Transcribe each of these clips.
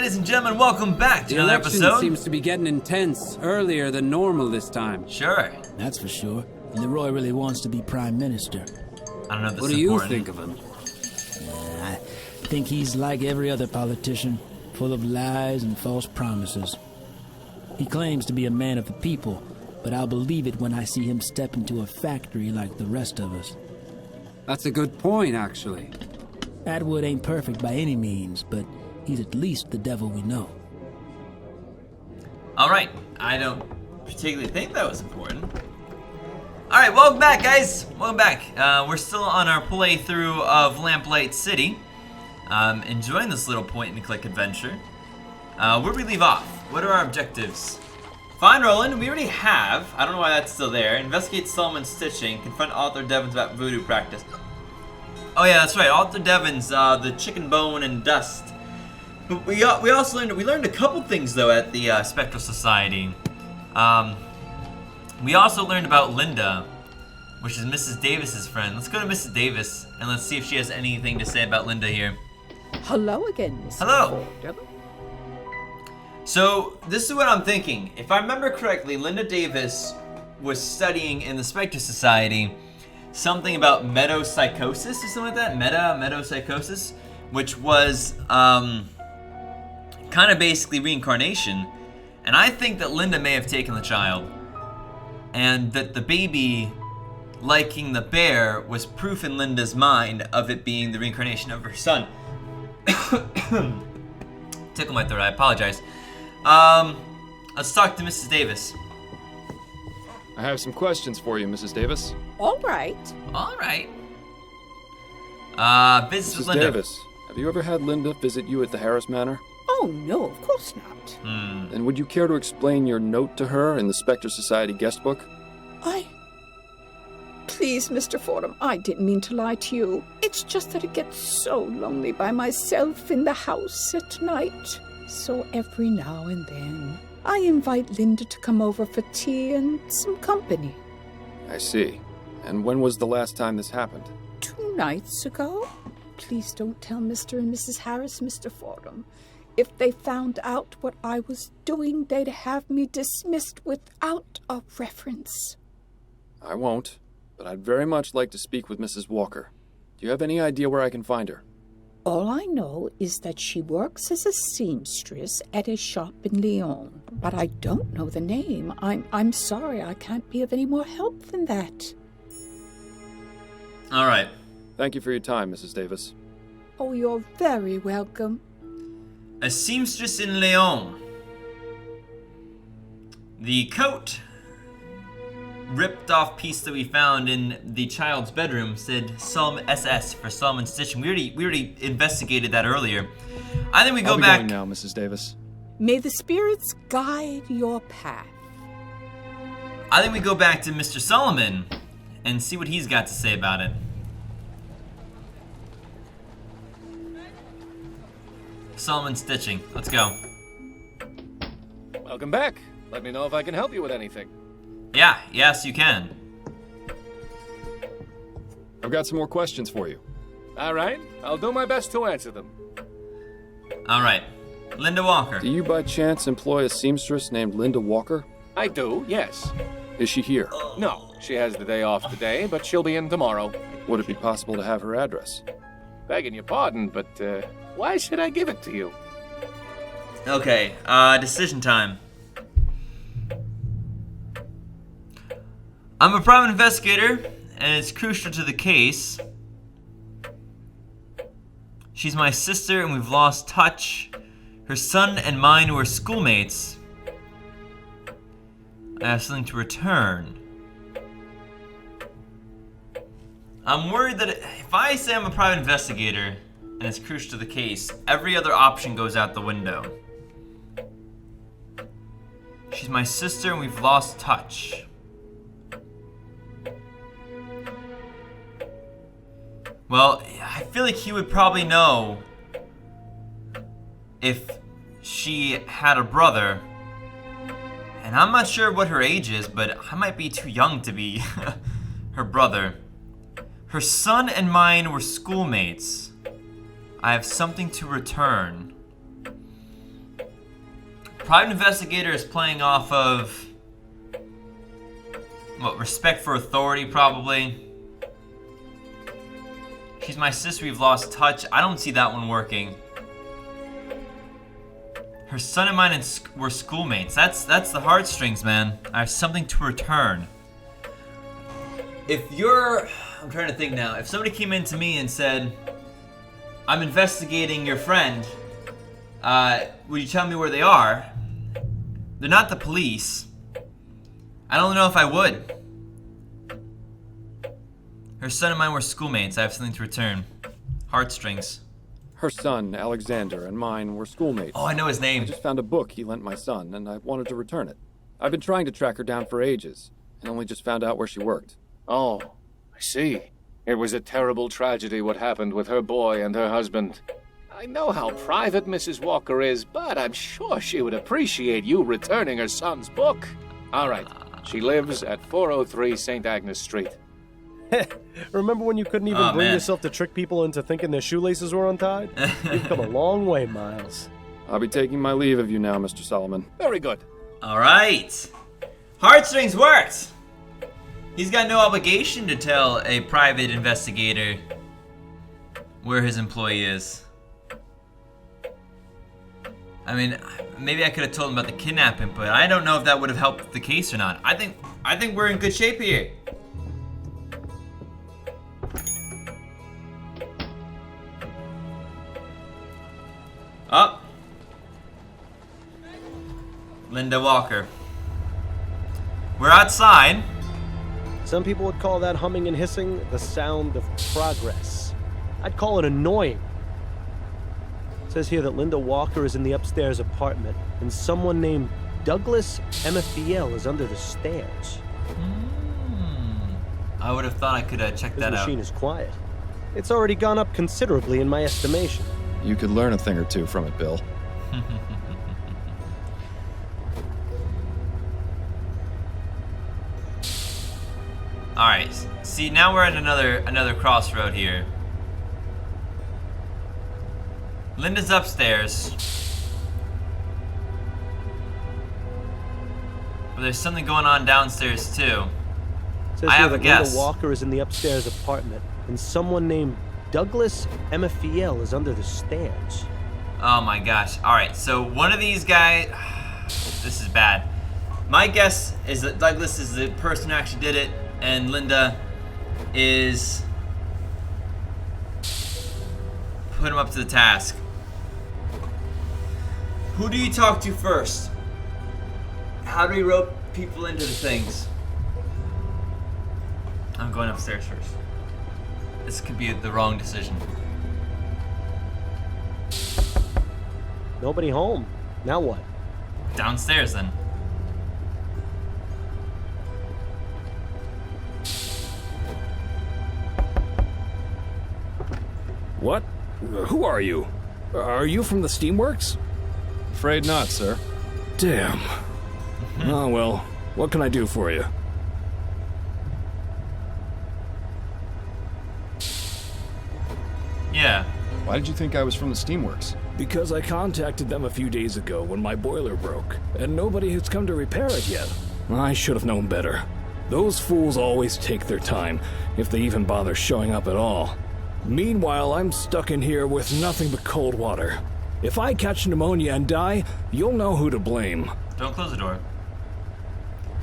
ladies and gentlemen, welcome back to The another election episode. seems to be getting intense earlier than normal this time. Sure. That's for sure. Leroy really wants to be prime minister. I don't know if this What is do you important. think of him? I think he's like every other politician, full of lies and false promises. He claims to be a man of the people, but I'll believe it when I see him step into a factory like the rest of us. That's a good point, actually. Atwood ain't perfect by any means, but he's at least the devil we know. Alright, I don't particularly think that was important. Alright, welcome back, guys. Welcome back. We're still on our playthrough of Lamplight City. Enjoying this little point-and-click adventure. Where do we leave off? What are our objectives? Find Roland, we already have. I don't know why that's still there. Investigate Solomon's stitching. Confront Arthur Devons about voodoo practice. Oh yeah, that's right. Arthur Devons, the chicken bone and dust. But we also learned a couple things though at the Spectral Society. We also learned about Linda, which is Mrs. Davis's friend. Let's go to Mrs. Davis and let's see if she has anything to say about Linda here. Hello again, Mr. Hello. Fordham. So this is what I'm thinking. If I remember correctly, Linda Davis was studying in the Spectre Society something about metapsychosis or something like that. Metapsychosis, which was kind of basically reincarnation. And I think that Linda may have taken the child, and that the baby liking the bear was proof in Linda's mind of it being the reincarnation of her son. Tickle my throat, I apologize. Let's talk to Mrs. Davis. I have some questions for you, Mrs. Davis. All right. All right. Visits with Mrs. Linda. Davis, have you ever had Linda visit you at the Harris Manor? Oh, no, of course not. Then would you care to explain your note to her in the Spectre Society guest book? Please, Mr. Fordham, I didn't mean to lie to you. It's just that it gets so lonely by myself in the house at night. So every now and then, I invite Linda to come over for tea and some company. I see. And when was the last time this happened? 2 nights ago. Please don't tell Mr. and Mrs. Harris, Mr. Fordham. If they found out what I was doing, they'd have me dismissed without a reference. I won't, but I'd very much like to speak with Mrs. Walker. Do you have any idea where I can find her? All I know is that she works as a seamstress at a shop in Lyon, but I don't know the name. I'm sorry, I can't be of any more help than that. All right. Thank you for your time, Mrs. Davis. Oh, you're very welcome. A seamstress in Lyon. The coat ripped off piece that we found in the child's bedroom said SS for Solomon Stitching. We already investigated that earlier. I think we go I'll be back going now, Mrs. Davis. May the spirits guide your path. I think we go back to Mr. Solomon and see what he's got to say about it. Solomon Stitching. Let's go. Welcome back. Let me know if I can help you with anything. Yeah, yes you can. I've got some more questions for you. All right, I'll do my best to answer them. All right. Linda Walker. Do you by chance employ a seamstress named Linda Walker? I do, yes. Is she here? No, she has the day off today, but she'll be in tomorrow. Would it be possible to have her address? Begging your pardon, but why should I give it to you? Okay, decision time. I'm a private investigator, and it's crucial to the case. She's my sister, and we've lost touch. Her son and mine were schoolmates. I have something to return. I'm worried that if I say I'm a private investigator, and it's crucial to the case, every other option goes out the window. She's my sister, and we've lost touch. Well, I feel like he would probably know if she had a brother. And I'm not sure what her age is, but I might be too young to be her brother. Her son and mine were schoolmates. I have something to return. Private investigator is playing off of what? Respect for authority, probably. She's my sister. We've lost touch. I don't see that one working. Her son and mine were schoolmates. That's the heartstrings, man. I have something to return. I'm trying to think now. If somebody came in to me and said, I'm investigating your friend, would you tell me where they are? They're not the police. I don't know if I would. Her son and mine were schoolmates. I have something to return. Heartstrings. Her son, Alexander, and mine were schoolmates. Oh, I know his name. I just found a book he lent my son, and I wanted to return it. I've been trying to track her down for ages, and only just found out where she worked. Oh, I see. It was a terrible tragedy what happened with her boy and her husband. I know how private Mrs. Walker is, but I'm sure she would appreciate you returning her son's book. All right. She lives at 403 St. Agnes Street. Remember when you couldn't even bring yourself to trick people into thinking their shoelaces were untied? You've come a long way, Miles. I'll be taking my leave of you now, Mr. Solomon. Very good. All right. Heartstrings worked. He's got no obligation to tell a private investigator where his employee is. I mean, maybe I could have told him about the kidnapping, but I don't know if that would have helped the case or not. I think we're in good shape here. Up. Linda Walker. We're outside. Some people would call that humming and hissing the sound of progress. I'd call it annoying. It says here that Linda Walker is in the upstairs apartment, and someone named Douglas Emethiel is under the stairs. I would have thought I could check that out. This machine is quiet. It's already gone up considerably in my estimation. You could learn a thing or two from it, Bill. All right. See, now we're at another crossroad here. Linda's upstairs. But there's something going on downstairs too. Says I have that a guess. Linda Walker is in the upstairs apartment, and someone named Douglas Emethiel is under the stairs. Oh my gosh. All right. So one of these guys. This is bad. My guess is that Douglas is the person who actually did it, and Linda is put him up to the task. Who do you talk to first? How do we rope people into the things? I'm going upstairs first. This could be the wrong decision. Nobody home. Now what? Downstairs then. What? Who are you? Are you from the Steamworks? Afraid not, sir. Damn. Oh well, what can I do for you? Yeah. Why did you think I was from the Steamworks? Because I contacted them a few days ago when my boiler broke, and nobody has come to repair it yet. I should have known better. Those fools always take their time, if they even bother showing up at all. Meanwhile, I'm stuck in here with nothing but cold water. If I catch pneumonia and die, you'll know who to blame. Don't close the door.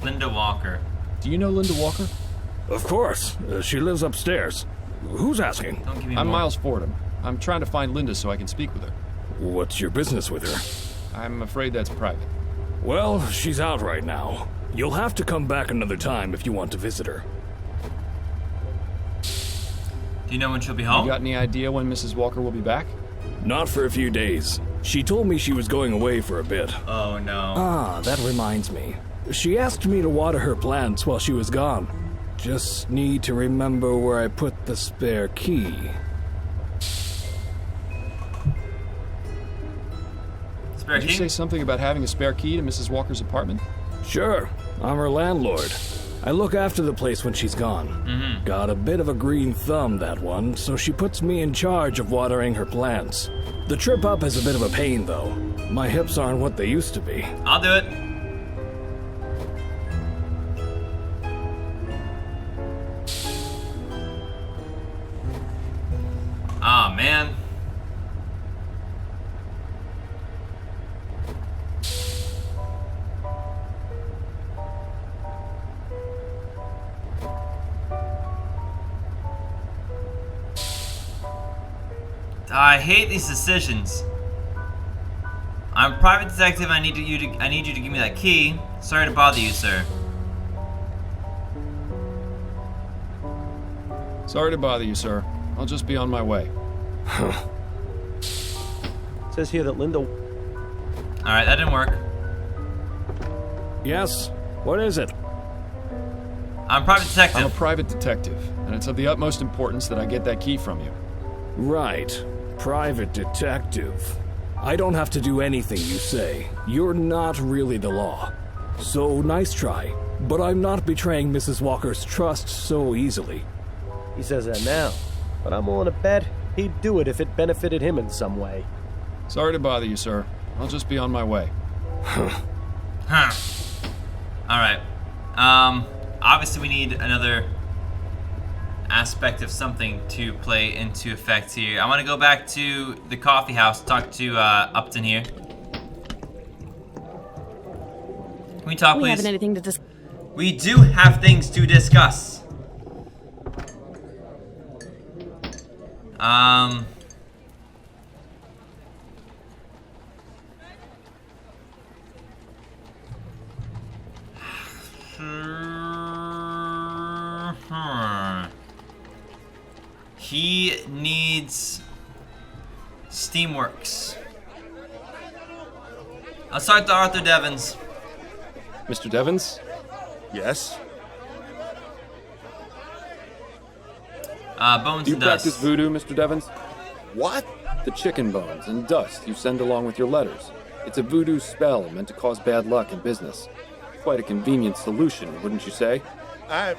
Linda Walker. Do you know Linda Walker? Of course. She lives upstairs. Who's asking? Don't give me I'm more. Miles Fordham. I'm trying to find Linda so I can speak with her. What's your business with her? I'm afraid that's private. Well, she's out right now. You'll have to come back another time if you want to visit her. Do you know when she'll be You home? got any idea when Mrs. Walker will be back? Not for a few days. She told me she was going away for a bit. Oh no. Ah, that reminds me. She asked me to water her plants while she was gone. Just need to remember where I put the spare key. Spare Did you key? say something about having a spare key to Mrs. Walker's apartment? Sure, I'm her landlord. I look after the place when she's gone. Got a bit of a green thumb, that one, so she puts me in charge of watering her plants. The trip up is a bit of a pain, though. My hips aren't what they used to be. I'll do it. Ah, man. I hate these decisions. I'm a private detective. I need you to give me that key. Sorry to bother you, sir. Sorry to bother you, sir. I'll just be on my way. Says here that Linda... Alright, that didn't work. Yes? What is it? I'm a private detective. I'm a private detective, and it's of the utmost importance that I get that key from you. Right. Private detective. I don't have to do anything you say. You're not really the law. So nice try. But I'm not betraying Mrs. Walker's trust so easily. He says that now, but I'm willing to bet he'd do it if it benefited him in some way. Sorry to bother you, sir. I'll just be on my way. Huh. Alright. Obviously we need another aspect of something to play into effect here. I want to go back to the coffee house, talk to Upton here. Can we talk, please? We haven't anything to discuss. We do have things to discuss. He needs Steamworks. Let's talk to Arthur Devons. Mr. Devons? Yes? Bones Do you and dust. practice voodoo, Mr. Devons? What? The chicken bones and dust you send along with your letters. It's a voodoo spell meant to cause bad luck in business. Quite a convenient solution, wouldn't you say? I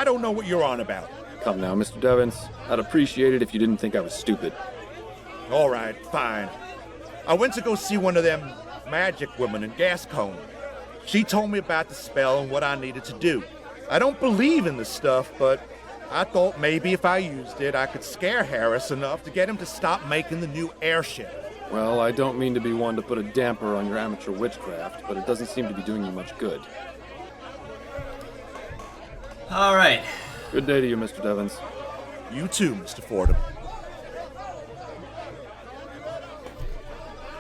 don't know what you're on about. Come now, Mr. Devons. I'd appreciate it if you didn't think I was stupid. All right, fine. I went to go see one of them magic women in Gascon. She told me about the spell and what I needed to do. I don't believe in this stuff, but I thought maybe if I used it, I could scare Harris enough to get him to stop making the new airship. Well, I don't mean to be one to put a damper on your amateur witchcraft, but it doesn't seem to be doing you much good. All right. Good day to you, Mr. Devons. You too, Mr. Fordham.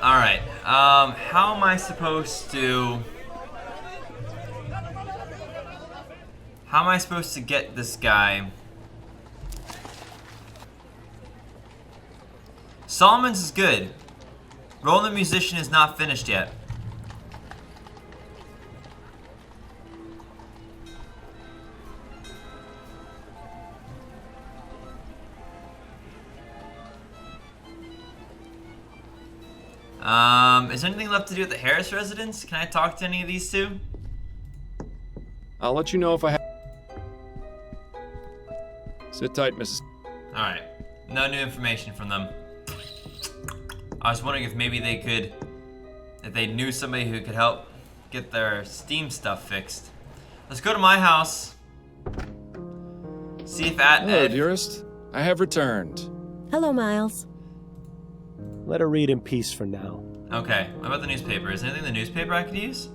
All right. How am I supposed to? How am I supposed to get this guy? Solomon's is good. Roland the Musician is not finished yet. Is there anything left to do at the Harris residence? Can I talk to any of these two? I'll let you know if I have... Sit tight, Mrs. Alright. No new information from them. I was wondering if maybe they could... if they knew somebody who could help get their Steam stuff fixed. Let's go to my house. See if Hello, dearest. I have returned. Hello, Miles. Let her read in peace for now. Okay, what about the newspaper? Is there anything in the newspaper I could use?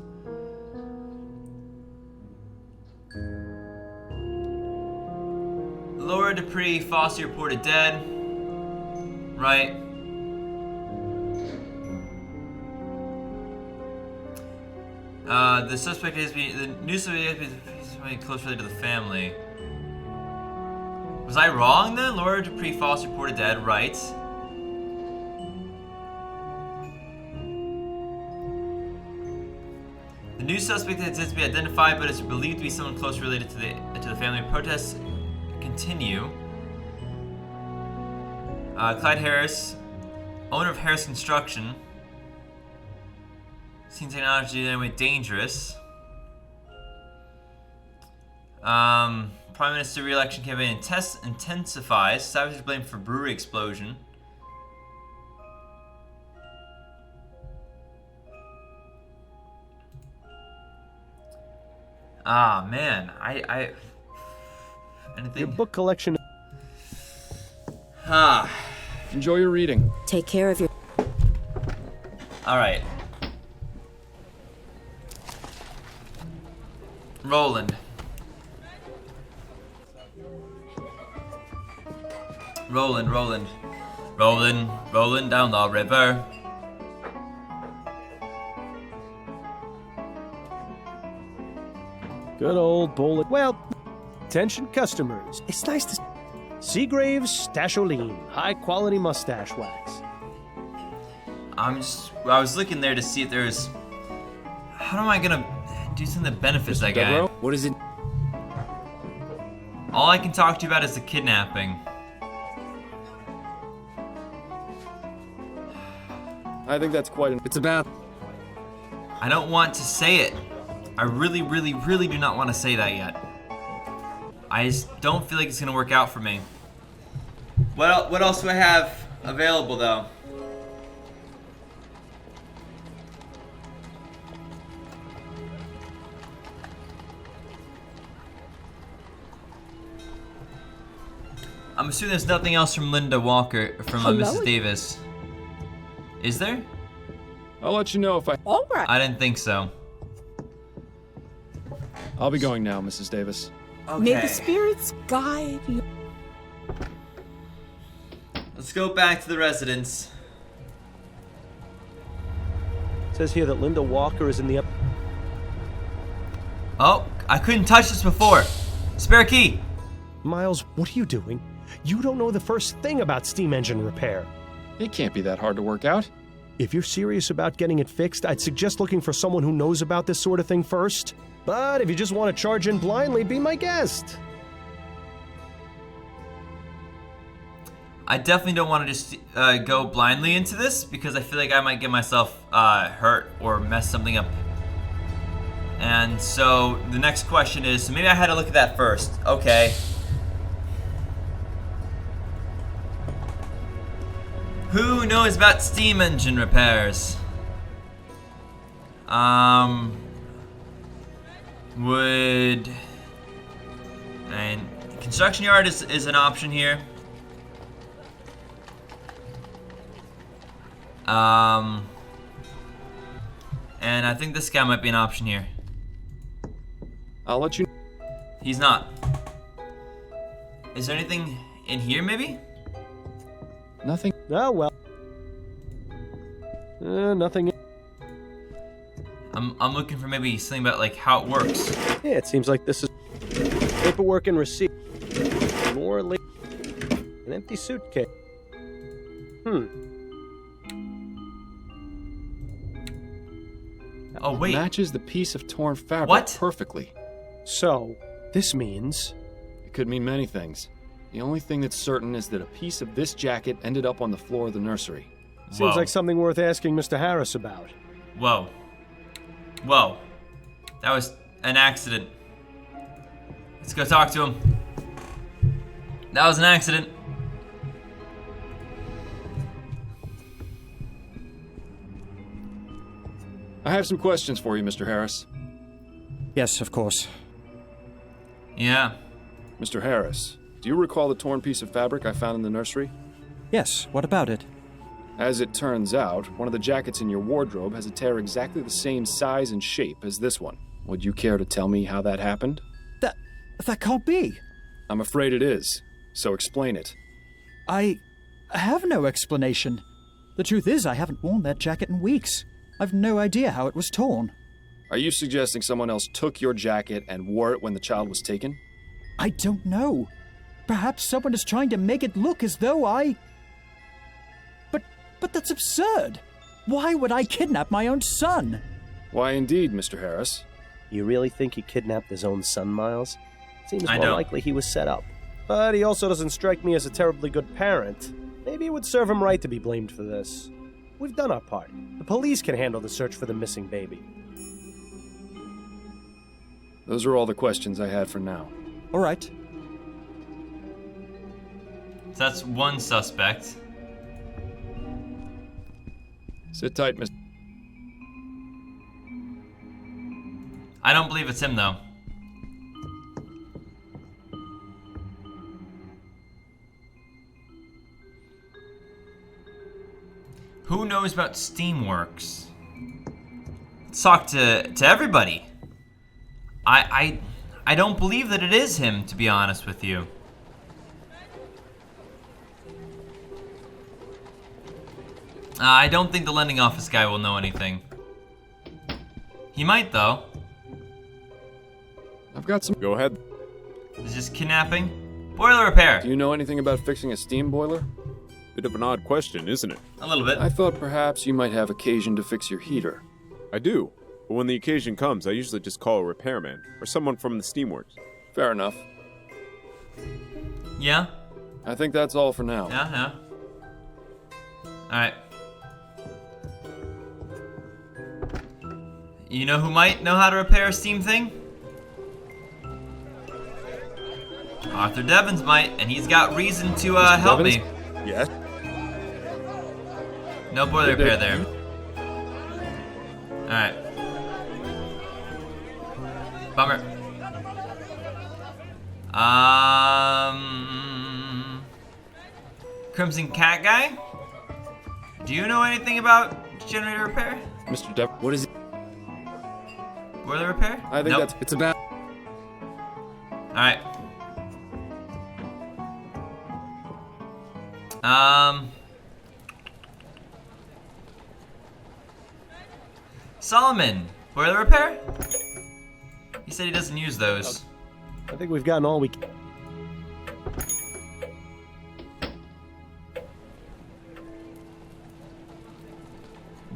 Laura Dupree, Fossey reported dead. Right. The suspect has been... the new suspect has been close related to the family. Was I wrong then? Laura Dupree, Fossey reported dead, right. The new suspect has yet to be identified, but is believed to be someone close related to the family. Protests continue. Clyde Harris, owner of Harris Construction, seems technology in any way dangerous. Prime Minister re-election campaign intensifies. Savage blamed for brewery explosion. Ah, man. Anything? Your book collection. Ah. Enjoy your reading. Take care of your... Alright. Roland. Rolling down the river. Good old bowl. Well, attention customers. It's nice to... Seagrave's Stasholine, high-quality mustache wax. I was looking there to see if there's... How am I gonna do something that benefits that guy? What is it? All I can talk to you about is the kidnapping. I think that's quite an... It's about... I don't want to say it. I really do not want to say that yet. I just don't feel like it's gonna work out for me. What else do I have available though? I'm assuming there's nothing else from Linda Walker, from Mrs. Davis. Is there? I'll let you know if I... All right. I didn't think so. I'll be going now, Mrs. Davis. Okay. May the spirits guide you. Let's go back to the residence. It says here that Linda Walker is in the Oh, I couldn't touch this before. Spare key. Miles, what are you doing? You don't know the first thing about steam engine repair. It can't be that hard to work out. If you're serious about getting it fixed, I'd suggest looking for someone who knows about this sort of thing first. But if you just want to charge in blindly, be my guest. I definitely don't want to just go blindly into this because I feel like I might get myself hurt or mess something up. And so the next question is, so maybe I had to look at that first. Okay. Who knows about steam engine repairs? And construction yard is an option here. And I think this guy might be an option here. I'll let you... He's not. Is there anything in here, maybe? Nothing. Oh, well. Nothing. I'm looking for maybe something about like how it works. Yeah, it seems like this is paperwork and receipt. More an empty suitcase. Oh wait. Matches the piece of torn fabric What? perfectly. So, this means... It could mean many things. The only thing that's certain is that a piece of this jacket ended up on the floor of the nursery. Seems like something worth asking Mr. Harris about. Whoa. Whoa. That was an accident. Let's go talk to him. That was an accident. I have some questions for you, Mr. Harris. Yes, of course. Yeah. Mr. Harris, do you recall the torn piece of fabric I found in the nursery? Yes, what about it? As it turns out, one of the jackets in your wardrobe has a tear exactly the same size and shape as this one. Would you care to tell me how that happened? That can't be. I'm afraid it is. So explain it. I have no explanation. The truth is, I haven't worn that jacket in weeks. I've no idea how it was torn. Are you suggesting someone else took your jacket and wore it when the child was taken? I don't know. Perhaps someone is trying to make it look as though I... But that's absurd. Why would I kidnap my own son? Why indeed, Mr. Harris. You really think he kidnapped his own son, Miles? Seems I more don't. likely he was set up. But he also doesn't strike me as a terribly good parent. Maybe it would serve him right to be blamed for this. We've done our part. The police can handle the search for the missing baby. Those are all the questions I had for now. All right. So that's one suspect. Sit tight, Mr. I don't believe it's him, though. Who knows about Steamworks? Let's talk to everybody. I don't believe that it is him, to be honest with you. I don't think the lending office guy will know anything. He might, though. I've got some. Go ahead. Is this kidnapping? Boiler repair. Do you know anything about fixing a steam boiler? Bit of an odd question, isn't it? A little bit. I thought perhaps you might have occasion to fix your heater. I do, but when the occasion comes, I usually just call a repairman or someone from the steamworks. Fair enough. Yeah? I think that's all for now. Yeah. Alright. You know who might know how to repair a steam thing? Arthur Devins might, and he's got reason to help me. Yes. No boiler repair there. Alright. Bummer. Crimson Cat guy? Do you know anything about generator repair? Mr. Dev, what is it? Boiler repair? I think Nope. it's about. Alright. Solomon, boiler repair? He said he doesn't use those. I think we've gotten all we can.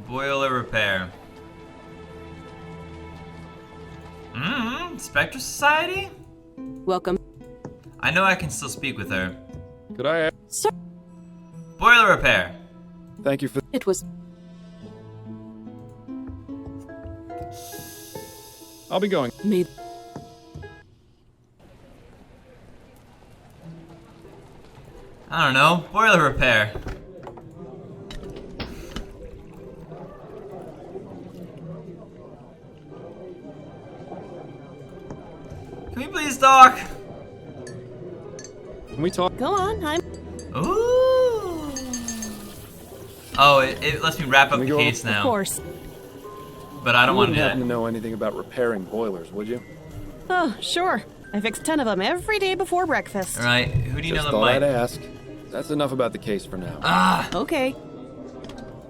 Boiler repair. Spectre Society? Welcome. I know I can still speak with her. Could I? Sir. Boiler repair. Thank you for. It was. I'll be going. Me. I don't know. Boiler repair. Can we please talk? Can we talk? Go on. I'm. Ooh. Oh, it lets me wrap up the case now. Of course. But I don't You want to wouldn't do happen to that. know anything about repairing boilers, would you? Oh, sure. I fix 10 of them every day before breakfast. All right. Who do you Just know that thought I'd might? ask. That's enough about the case for now. Ah. Okay.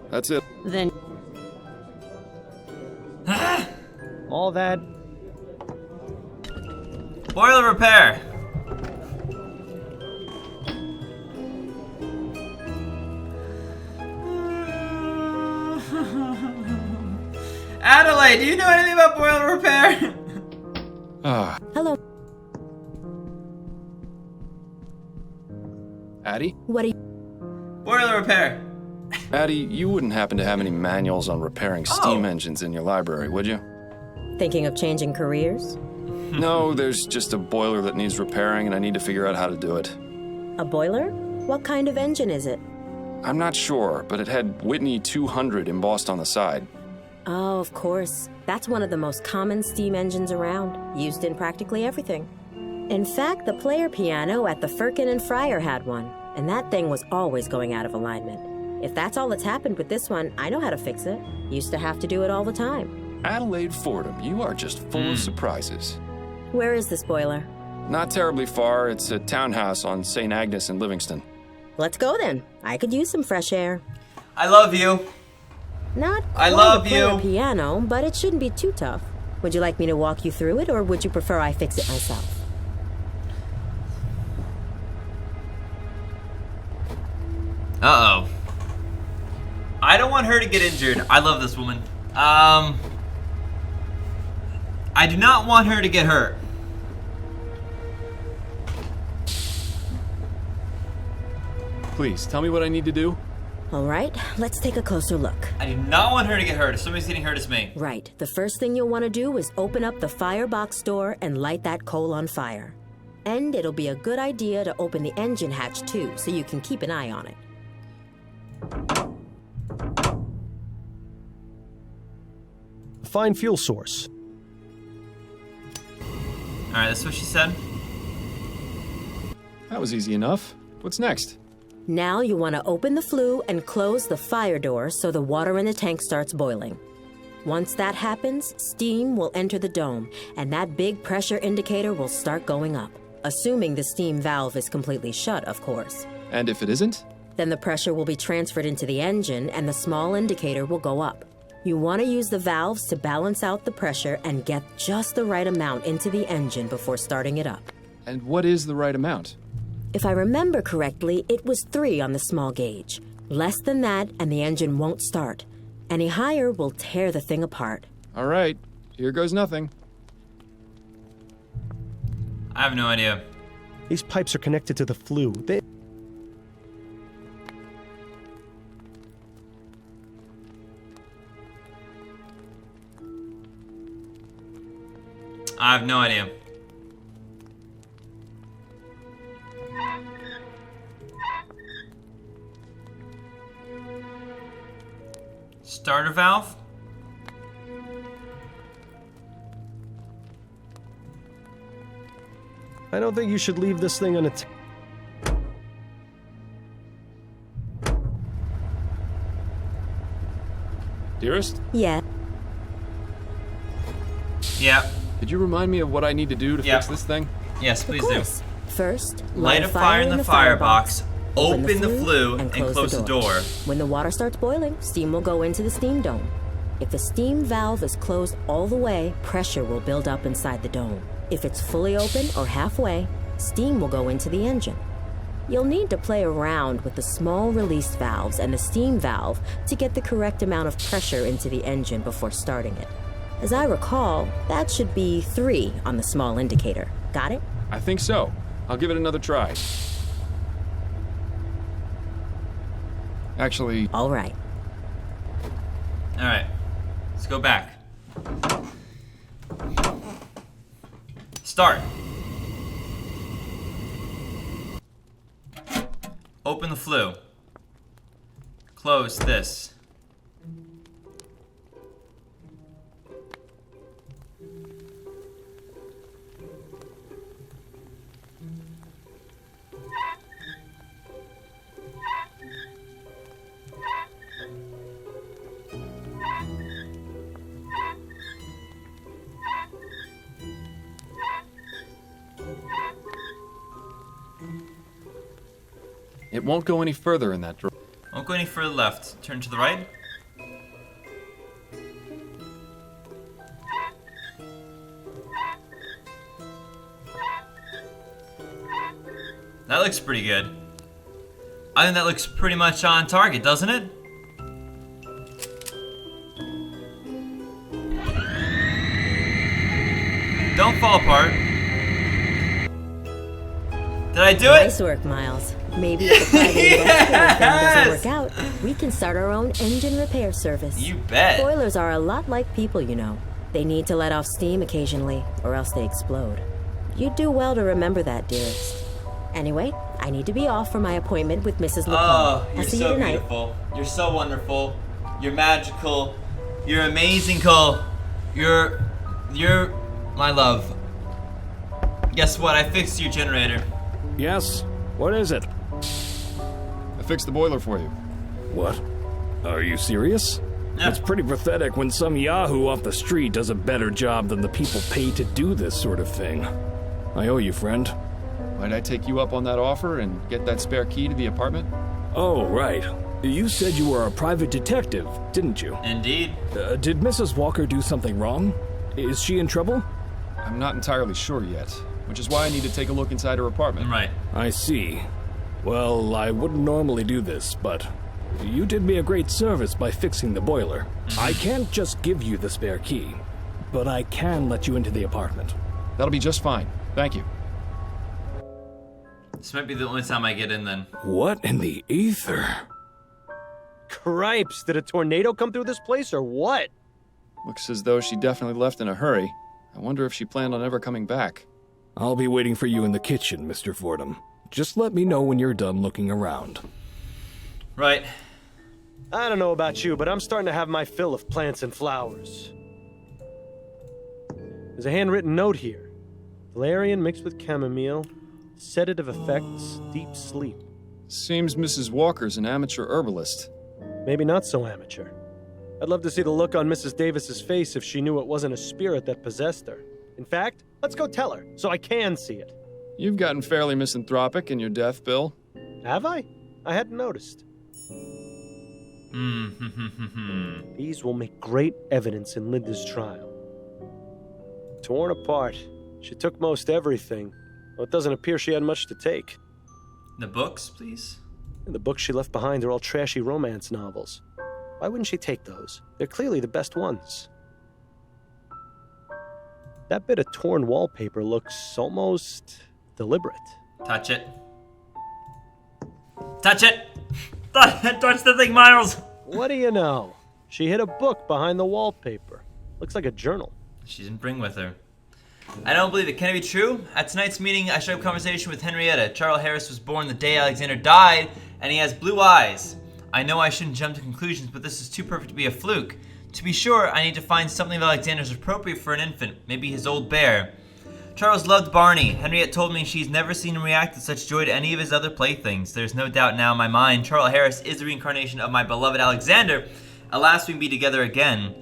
That's it. Then. All that. Boiler repair. Adelaide, do you know anything about boiler repair? Ah, Hello. Addie? What are you. Boiler repair. Addie, you wouldn't happen to have any manuals on repairing steam engines in your library, would you? Thinking of changing careers? No, there's just a boiler that needs repairing and I need to figure out how to do it. A boiler? What kind of engine is it? I'm not sure, but it had Whitney 200 embossed on the side. Oh, of course. That's one of the most common steam engines around, used in practically everything. In fact, the player piano at the Firkin and Fryer had one, and that thing was always going out of alignment. If that's all that's happened with this one, I know how to fix it. Used to have to do it all the time. Adelaide Fordham, you are just full of surprises. Where is this boiler? Not terribly far. It's a townhouse on St. Agnes in Livingston. Let's go then. I could use some fresh air. I love you. Not I quite love a player you. piano, but it shouldn't be too tough. Would you like me to walk you through it, or would you prefer I fix it myself? Uh-oh. I don't want her to get injured. I love this woman. I do not want her to get hurt. Please, tell me what I need to do. All right, let's take a closer look. I do not want her to get hurt. If somebody's getting hurt, it's me. Right. The first thing you'll want to do is open up the firebox door and light that coal on fire. And it'll be a good idea to open the engine hatch too, so you can keep an eye on it. Find fuel source. Alright, that's what she said. That was easy enough. What's next? Now you want to open the flue and close the fire door so the water in the tank starts boiling. Once that happens, steam will enter the dome, and that big pressure indicator will start going up. Assuming the steam valve is completely shut, of course. And if it isn't? Then the pressure will be transferred into the engine and the small indicator will go up. You want to use the valves to balance out the pressure and get just the right amount into the engine before starting it up. And what is the right amount? If I remember correctly, it was 3 on the small gauge. Less than that, and the engine won't start. Any higher will tear the thing apart. All right, here goes nothing. I have no idea. These pipes are connected to the flue. I have no idea. Starter valve? I don't think you should leave this thing unattended. Dearest? Yeah. Yeah. Could you remind me of what I need to do to fix this thing? Yes, please do. First, Light a fire in the firebox, open the flue, and close the door. When the water starts boiling, steam will go into the steam dome. If the steam valve is closed all the way, pressure will build up inside the dome. If it's fully open or halfway, steam will go into the engine. You'll need to play around with the small release valves and the steam valve to get the correct amount of pressure into the engine before starting it. As I recall, that should be 3 on the small indicator. Got it? I think so. I'll give it another try. Actually... All right. All right. Let's go back. Start. Open the flue. Close this. It won't go any further in that direction. Won't go any further left. Turn to the right. That looks pretty good. I think that looks pretty much on target, doesn't it? Don't fall apart. Did I do it? Nice work, Miles. Maybe if the private investigator thing doesn't work out, we can start our own engine repair service. You bet. Boilers are a lot like people, you know. They need to let off steam occasionally, or else they explode. You'd do well to remember that, dearest. Anyway, I need to be off for my appointment with Mrs. LaPalme. Oh, I'll you're see you so tonight. beautiful. You're so wonderful. You're magical. You're amazing, Cole. You're my love. Guess what? I fixed your generator. Yes? What is it? I fixed the boiler for you. What? Are you serious? Yeah. It's pretty pathetic when some yahoo off the street does a better job than the people paid to do this sort of thing. I owe you, friend. Might I take you up on that offer and get that spare key to the apartment? Oh, right. You said you were a private detective, didn't you? Indeed. Did Mrs. Walker do something wrong? Is she in trouble? I'm not entirely sure yet, which is why I need to take a look inside her apartment. Right. I see. Well, I wouldn't normally do this, but you did me a great service by fixing the boiler. I can't just give you the spare key, but I can let you into the apartment. That'll be just fine. Thank you. This might be the only time I get in then. What in the ether? Cripes, did a tornado come through this place or what? Looks as though she definitely left in a hurry. I wonder if she planned on ever coming back. I'll be waiting for you in the kitchen, Mr. Fordham. Just let me know when you're done looking around. Right. I don't know about you, but I'm starting to have my fill of plants and flowers. There's a handwritten note here. Valerian mixed with chamomile. Sedative effects, deep sleep. Seems Mrs. Walker's an amateur herbalist. Maybe not so amateur. I'd love to see the look on Mrs. Davis's face if she knew it wasn't a spirit that possessed her. In fact, let's go tell her, so I can see it. You've gotten fairly misanthropic in your death, Bill. Have I? I hadn't noticed. These will make great evidence in Linda's trial. Torn apart. She took most everything. Well, it doesn't appear she had much to take. The books, please? And the books she left behind are all trashy romance novels. Why wouldn't she take those? They're clearly the best ones. That bit of torn wallpaper looks almost deliberate. Touch it. Touch it! Touch the thing, Miles! What do you know? She hid a book behind the wallpaper. Looks like a journal. She didn't bring with her. I don't believe it. Can it be true? At tonight's meeting, I struck up a conversation with Henrietta. Charles Harris was born the day Alexander died, and he has blue eyes. I know I shouldn't jump to conclusions, but this is too perfect to be a fluke. To be sure, I need to find something of Alexander's appropriate for an infant, maybe his old bear. Charles loved Barney. Henriette told me she's never seen him react with such joy to any of his other playthings. There's no doubt now in my mind, Charles Harris is the reincarnation of my beloved Alexander. At last we can be together again.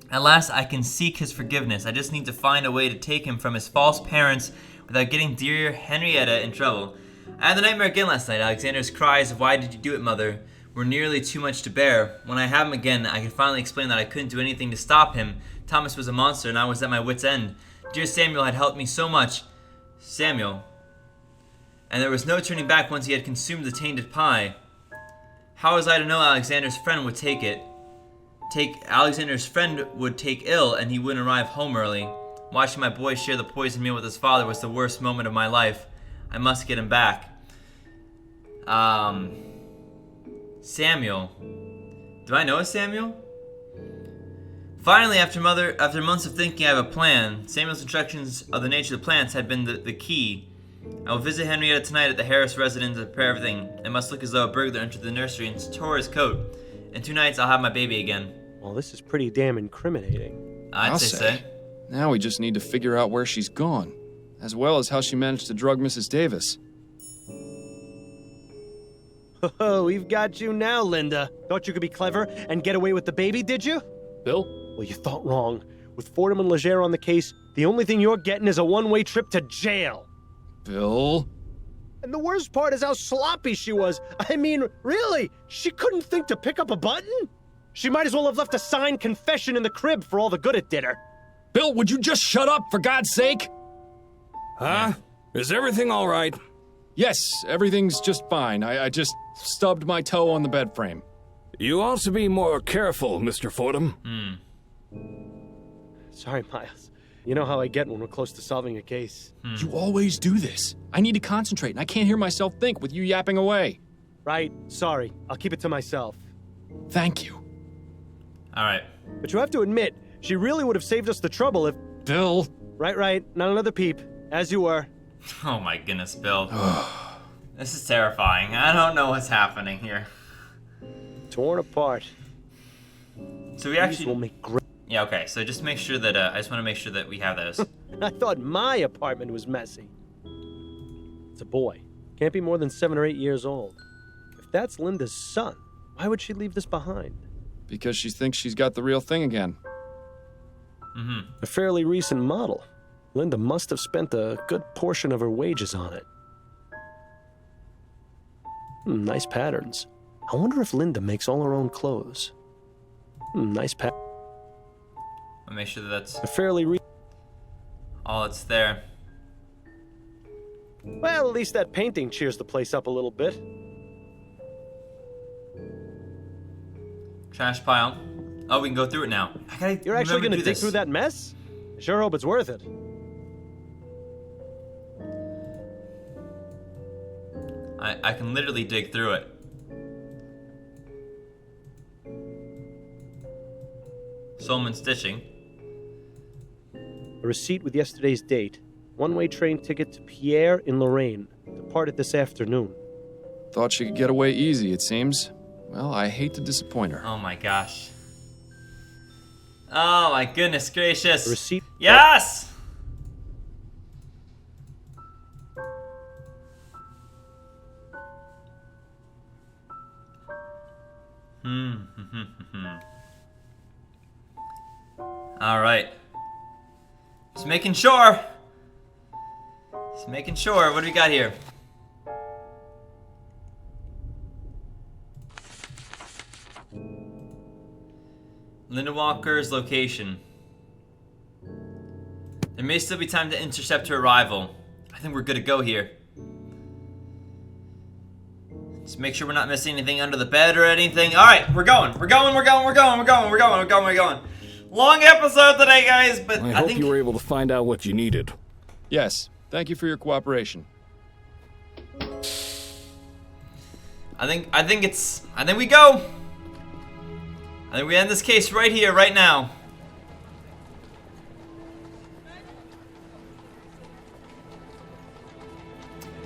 At last I can seek his forgiveness. I just need to find a way to take him from his false parents without getting dear Henrietta in trouble. I had the nightmare again last night. Alexander's cries of "Why did you do it, mother?" were nearly too much to bear. When I have him again, I can finally explain that I couldn't do anything to stop him. Thomas was a monster and I was at my wit's end. Dear Samuel had helped me so much. Samuel. And there was no turning back once he had consumed the tainted pie. How was I to know Alexander's friend would take ill and he wouldn't arrive home early? Watching my boy share the poison meal with his father was the worst moment of my life. I must get him back. Samuel. Do I know a Samuel? Finally, after months of thinking, I have a plan. Samuel's instructions of the nature of the plants had been the key. I will visit Henrietta tonight at the Harris residence and prepare everything. It must look as though a burglar entered the nursery and tore his coat. In 2 nights, I'll have my baby again. Well, this is pretty damn incriminating. I'll say. Now we just need to figure out where she's gone, as well as how she managed to drug Mrs. Davis. Oh, we've got you now, Linda. Thought you could be clever and get away with the baby, did you? Bill? Well, you thought wrong. With Fordham and Legere on the case, the only thing you're getting is a one-way trip to jail. Bill? And the worst part is how sloppy she was. I mean, really? She couldn't think to pick up a button? She might as well have left a signed confession in the crib for all the good it did her. Bill, would you just shut up, for God's sake? Huh? Is everything all right? Yes, everything's just fine. I just stubbed my toe on the bed frame. You ought to be more careful, Mr. Fordham. Sorry, Miles. You know how I get when we're close to solving a case. You always do this. I need to concentrate, and I can't hear myself think with you yapping away. Right, sorry. I'll keep it to myself. Thank you. All right. But you have to admit, she really would have saved us the trouble if... Bill. Right. Not another peep. As you were. Oh my goodness, Bill. This is terrifying. I don't know what's happening here. Torn apart. So we actually... will make great... Yeah, okay. So just make sure that... I just want to make sure that we have those. I thought my apartment was messy. It's a boy. Can't be more than 7 or 8 years old. If that's Linda's son, why would she leave this behind? Because she thinks she's got the real thing again. A fairly recent model. Linda must have spent a good portion of her wages on it. Nice patterns. I wonder if Linda makes all her own clothes. Nice pattern. I'll make sure that that's A fairly all that's there. Well, at least that painting cheers the place up a little bit. Trash pile. Oh, we can go through it now. You're actually going to dig through that mess? I sure hope it's worth it. I can literally dig through it. Solomon Stitching. A receipt with yesterday's date. One-way train ticket to Pierre in Lorraine. Departed this afternoon. Thought she could get away easy, it seems. Well, I hate to disappoint her. Oh my gosh. Oh my goodness gracious. Receipt. Yes! Alright. Just making sure. Just making sure. What do we got here? Linda Walker's location. There may still be time to intercept her arrival. I think we're good to go here. Just make sure we're not missing anything under the bed or anything. Alright, we're going. We're going. Long episode today, guys, but I hope you were able to find out what you needed. Yes, thank you for your cooperation. I think we go. I think we end this case right here, right now.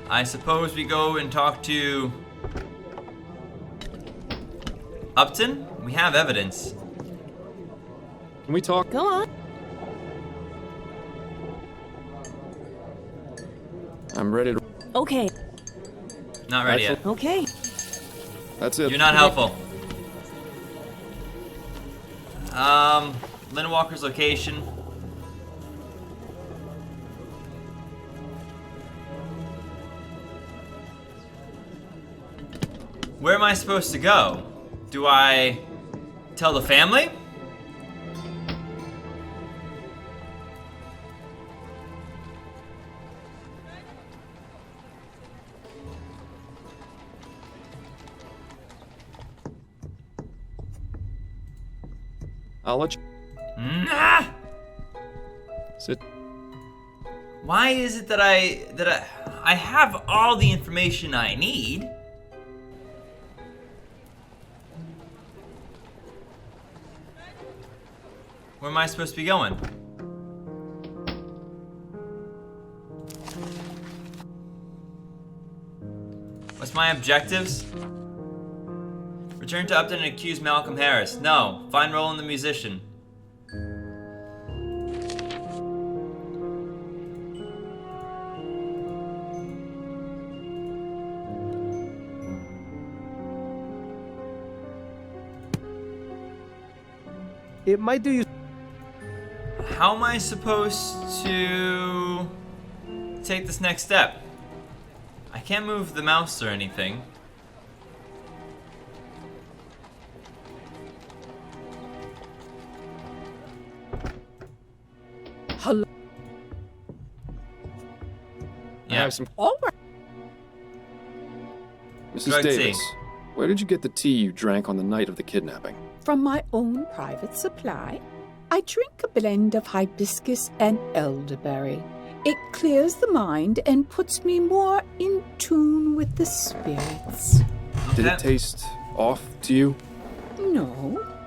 I suppose we go and talk to Upton? We have evidence. Can we talk? Go on. I'm ready to... Okay. Not ready yet. Okay. That's it. You're not helpful. Linda Walker's location. Where am I supposed to go? Do I tell the family? I'll let you... Nah! Sit. Why is it that I have all the information I need? Where am I supposed to be going? What's my objectives? Return to Upton and accuse Malcolm Harris. No. Find Roland the musician. It might do you... How am I supposed to take this next step? I can't move the mouse or anything. Hello. I have some... All right. Mrs. Drug tea. Davis, where did you get the tea you drank on the night of the kidnapping? From my own private supply, I drink a blend of hibiscus and elderberry. It clears the mind and puts me more in tune with the spirits. Did it taste off to you? No.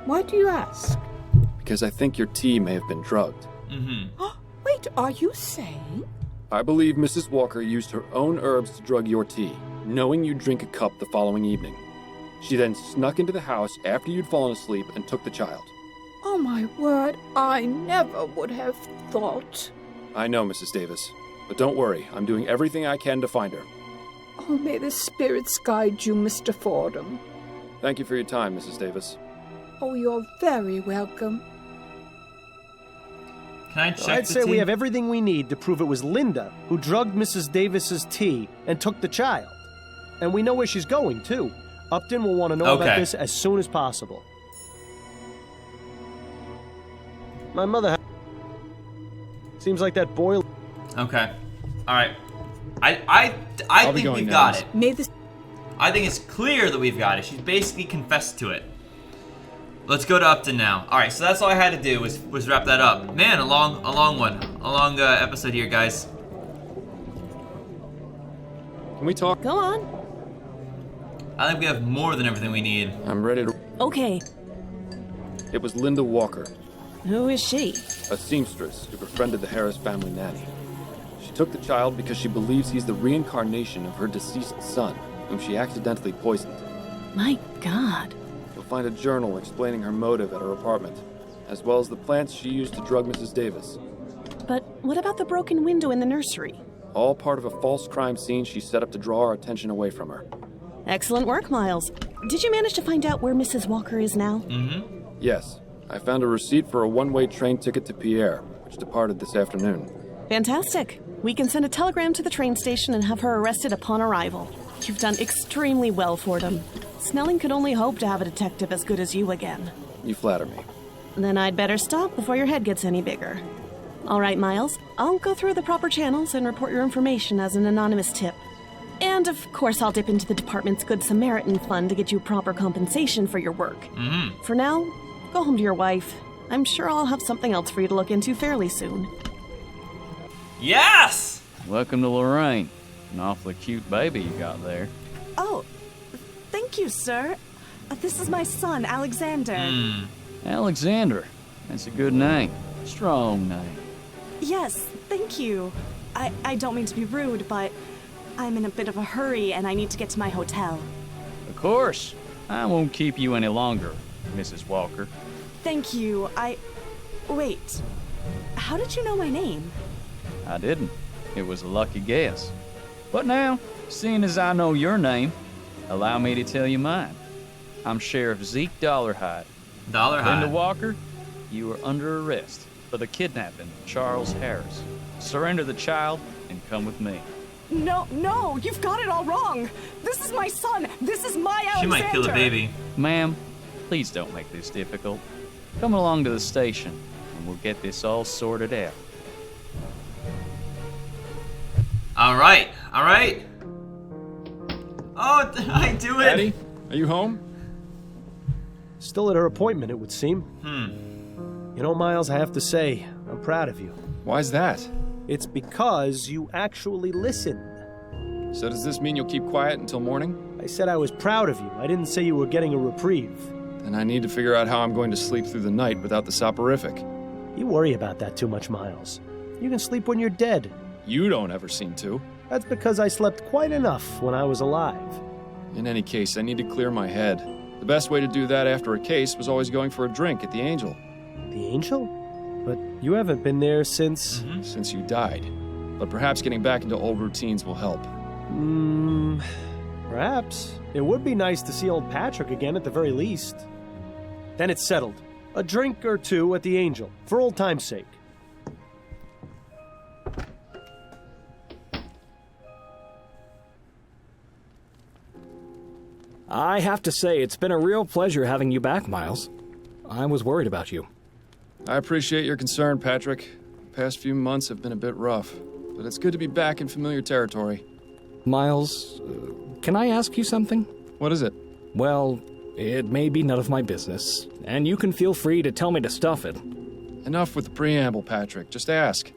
Why do you ask? Because I think your tea may have been drugged. Wait, are you saying? I believe Mrs. Walker used her own herbs to drug your tea, knowing you'd drink a cup the following evening. She then snuck into the house after you'd fallen asleep and took the child. Oh, my word, I never would have thought. I know, Mrs. Davis. But don't worry, I'm doing everything I can to find her. Oh, may the spirits guide you, Mr. Fordham. Thank you for your time, Mrs. Davis. Oh, you're very welcome. Can I check I'd the say tea? we have everything we need to prove it was Linda who drugged Mrs. Davis's tea and took the child. And we know where she's going, too. Upton will want to know about this as soon as possible. My mother... Seems like that boiler... Okay. Alright. I think we've got it. May the... I think it's clear that we've got it. She's basically confessed to it. Let's go to Upton now. Alright, so that's all I had to do was wrap that up. Man, a long episode here, guys. Can we talk? Go on. I think we have more than everything we need. I'm ready to... Okay. It was Linda Walker. Who is she? A seamstress who befriended the Harris family nanny. She took the child because she believes he's the reincarnation of her deceased son, whom she accidentally poisoned. My God. You'll find a journal explaining her motive at her apartment, as well as the plants she used to drug Mrs. Davis. But what about the broken window in the nursery? All part of a false crime scene she set up to draw our attention away from her. Excellent work, Miles. Did you manage to find out where Mrs. Walker is now? Yes, I found a receipt for a one-way train ticket to Pierre, which departed this afternoon. Fantastic. We can send a telegram to the train station and have her arrested upon arrival. You've done extremely well, Fordham. Snelling could only hope to have a detective as good as you again. You flatter me. Then I'd better stop before your head gets any bigger. All right, Miles. I'll go through the proper channels and report your information as an anonymous tip. And, of course, I'll dip into the department's Good Samaritan fund to get you proper compensation for your work. For now, go home to your wife. I'm sure I'll have something else for you to look into fairly soon. Yes! Welcome to Lorraine. An awfully cute baby you got there. Oh, thank you, sir. This is my son, Alexander. Alexander. That's a good name. Strong name. Yes, thank you. I don't mean to be rude, but I'm in a bit of a hurry and I need to get to my hotel. Of course. I won't keep you any longer, Mrs. Walker. Thank you. Wait. How did you know my name? I didn't. It was a lucky guess. But now, seeing as I know your name, allow me to tell you mine. I'm Sheriff Zeke Dollarhide. Dollarhide. Linda Walker, you are under arrest for the kidnapping of Charles Harris. Surrender the child and come with me. No, you've got it all wrong. This is my son. This is my Alexander. She might kill the baby. Ma'am, please don't make this difficult. Come along to the station and we'll get this all sorted out. All right. Oh, I do it. Daddy, are you home? Still at her appointment, it would seem. You know, Miles, I have to say, I'm proud of you. Why's that? It's because you actually listened. So does this mean you'll keep quiet until morning? I said I was proud of you. I didn't say you were getting a reprieve. Then I need to figure out how I'm going to sleep through the night without the soporific. You worry about that too much, Miles. You can sleep when you're dead. You don't ever seem to. That's because I slept quite enough when I was alive. In any case, I need to clear my head. The best way to do that after a case was always going for a drink at the Angel. The Angel? But you haven't been there since... Since you died. But perhaps getting back into old routines will help. Perhaps. It would be nice to see old Patrick again at the very least. Then it's settled. A drink or two at the Angel, for old time's sake. I have to say, it's been a real pleasure having you back, Miles. I was worried about you. I appreciate your concern, Patrick. The past few months have been a bit rough, but it's good to be back in familiar territory. Miles, can I ask you something? What is it? Well, it may be none of my business, and you can feel free to tell me to stuff it. Enough with the preamble, Patrick. Just ask.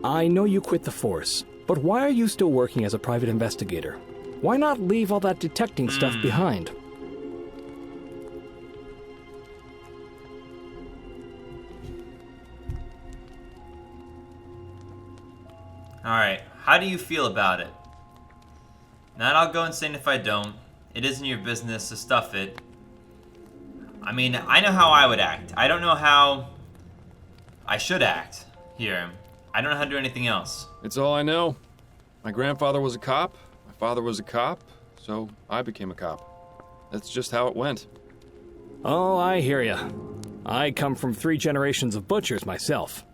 I know you quit the force, but why are you still working as a private investigator? Why not leave all that detecting stuff behind? Alright, how do you feel about it? Not I'll go insane if I don't. It isn't your business to stuff it. I mean, I know how I would act. I don't know how I should act here. I don't know how to do anything else. It's all I know. My grandfather was a cop, my father was a cop, so I became a cop. That's just how it went. Oh, I hear ya. I come from 3 generations of butchers myself.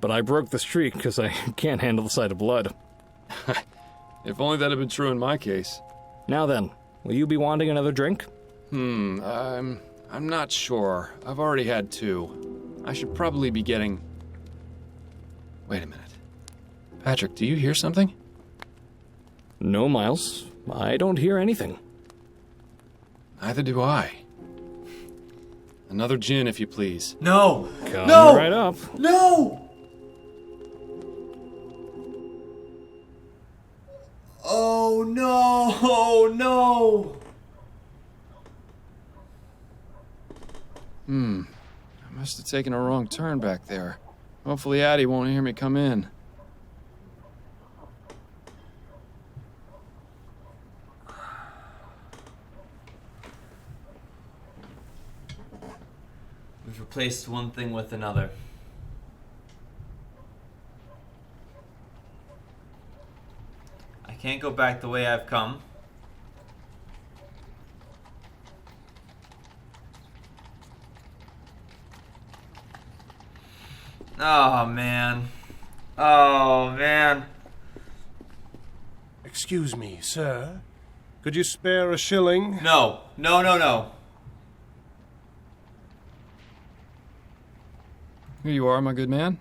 But I broke the streak because I can't handle the sight of blood. If only that had been true in my case. Now then, will you be wanting another drink? I'm not sure. I've already had 2. I should probably be getting... Wait a minute. Patrick, do you hear something? No, Miles. I don't hear anything. Neither do I. Another gin, if you please. No! Come no! right up. No! Oh no! Oh no! I must have taken a wrong turn back there. Hopefully Addie won't hear me come in. We've replaced one thing with another. I can't go back the way I've come. Oh, man. Oh, man. Excuse me, sir. Could you spare a shilling? No. No, no, no. Here you are, my good man.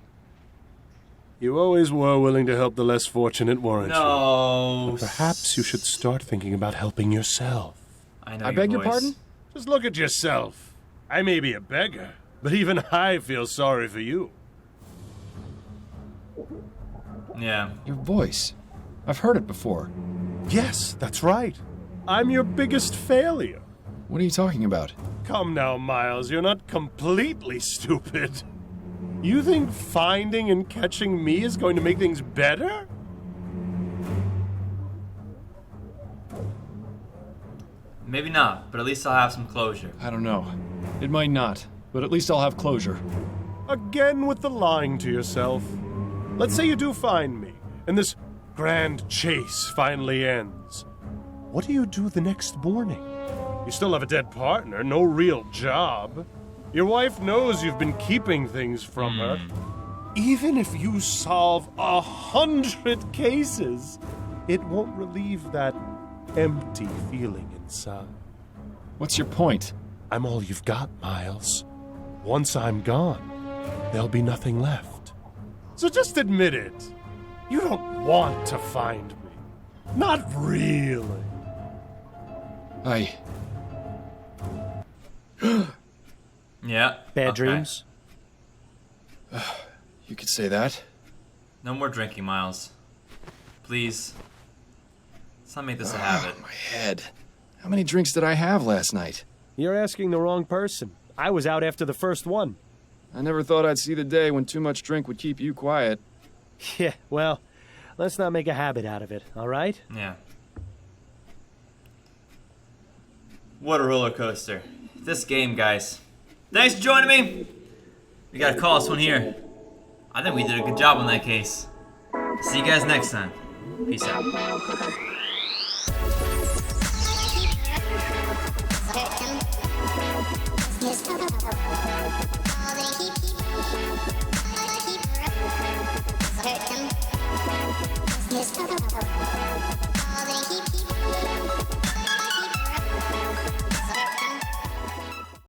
You always were willing to help the less fortunate, weren't you? No. But perhaps you should start thinking about helping yourself. I know I beg your pardon? Just look at yourself. I may be a beggar, but even I feel sorry for you. Yeah. Your voice. I've heard it before. Yes, that's right. I'm your biggest failure. What are you talking about? Come now, Miles, you're not completely stupid. You think finding and catching me is going to make things better? Maybe not, but at least I'll have some closure. I don't know. It might not, but at least I'll have closure. Again with the lying to yourself. Let's say you do find me, and this grand chase finally ends. What do you do the next morning? You still have a dead partner, no real job. Your wife knows you've been keeping things from her. Even if you solve 100 cases, it won't relieve that empty feeling inside. What's your point? I'm all you've got, Miles. Once I'm gone, there'll be nothing left. So just admit it. You don't want to find me. Not really. Yeah. Bad dreams? You could say that. No more drinking, Miles. Please. Let's not make this a habit. My head. How many drinks did I have last night? You're asking the wrong person. I was out after the first one. I never thought I'd see the day when too much drink would keep you quiet. Yeah, well, let's not make a habit out of it, all right? Yeah. What a roller coaster. This game, guys. Thanks for joining me. We gotta call this one here. I think we did a good job on that case. See you guys next time. Peace out. Hurt him.